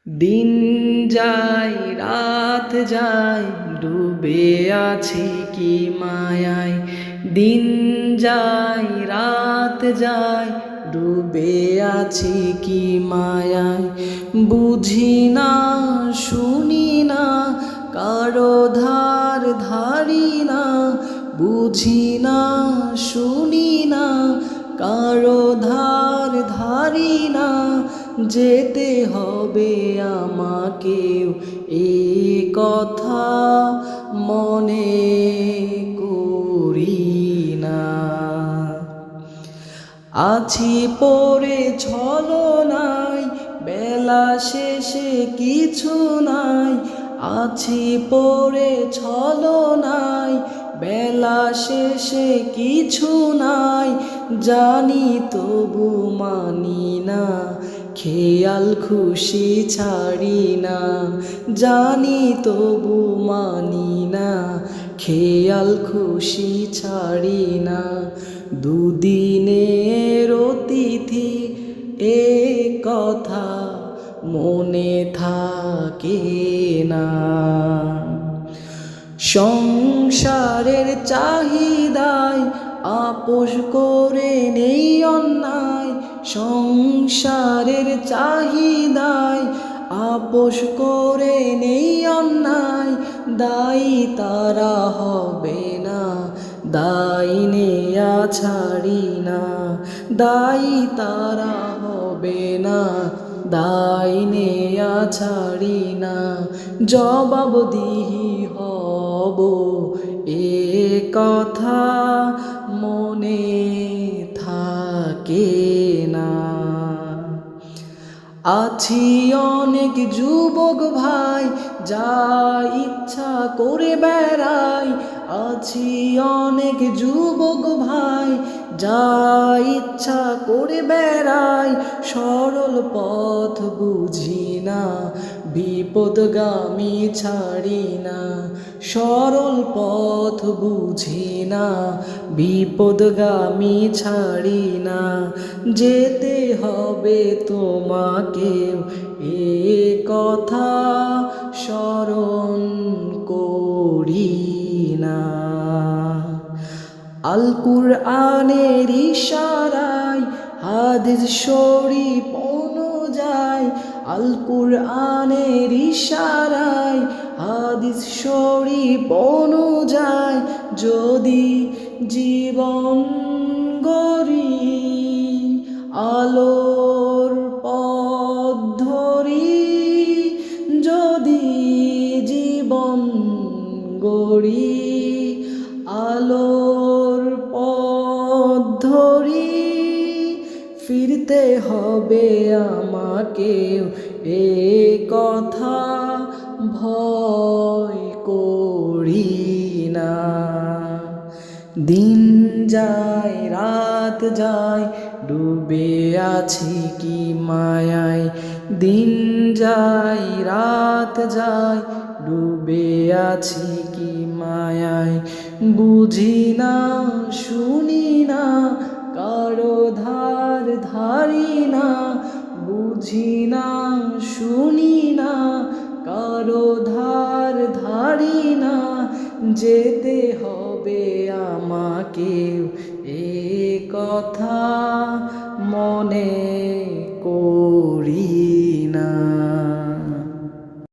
দিন যায় রাত যায় ডুবে আছি কি মায়ায়। দিন যায় রাত যায় ডুবে আছি কি মায়ায়। বুঝি না শুনি না কারো ধার ধারি না। বুঝি না শুনি না কারো ধার ধারি না। যেতে হবে আমাকেও এই কথা মনে করি না। আছি পড়ে ছলনায় বেলা শেষে কিছু নাই। আছি পড়ে ছলনায় বেলা শেষে কিছু নাই। জানি তবু মানি না খেয়াল খুশি ছাড়ি না। জানি তবু মানি না খেয়াল খুশি ছাড়ি না। দুদিনের অতিথি এ কথা মনে থাকে না। সংসারের চাহিদায় আপোষ করে নেই অন্যায়। সংসারের চাহিদায় আপোষ করে নেই অন্যায়। দায়ী তারা হবে না দায়ী নেয়া ছাড়ি না। দায়ী তারা হবে না দায়ী নেয়া ছাড়ি না। জবাবদিহি হব এ কথা মনে থাকে না। আছি অনেক যুবক ভাই যা ইচ্ছা করে বেড়াই। আছি অনেক যুবক ভাই যা ইচ্ছা করে বেড়াই। সরল পথ বুঝি না বিপদগামী ছাড়ি না। সরল পথ বুঝি না বিপদগামী ছাড়ি না। যেতে হবে তোমাকেও এ কথা স্মরণ করি না। আল কুরআনের ইশারায় হাদিস শরীফ অনুযায়ী। আল কুরআনের ইশারায় হাদিস শরীফ অনুযায়ী যদি জীবন গড়ি আলোর পথ ধরি। যদি জীবন গড়ি আলোর পথ ধরি। ফিরতে হবে আমাকেও এ কথা ভয় করি না। দিন যায় রাত যায় ডুবে আছি কি মায়ায়। দিন যায় রাত যায় ডুবে আছি কি মায়ায়। বুঝি না শুনি না কারো ধার ধারি না। বুঝি না শুনি না কারো ধার ধারি না। যেতে হবে আমাকেও এ কথা মনে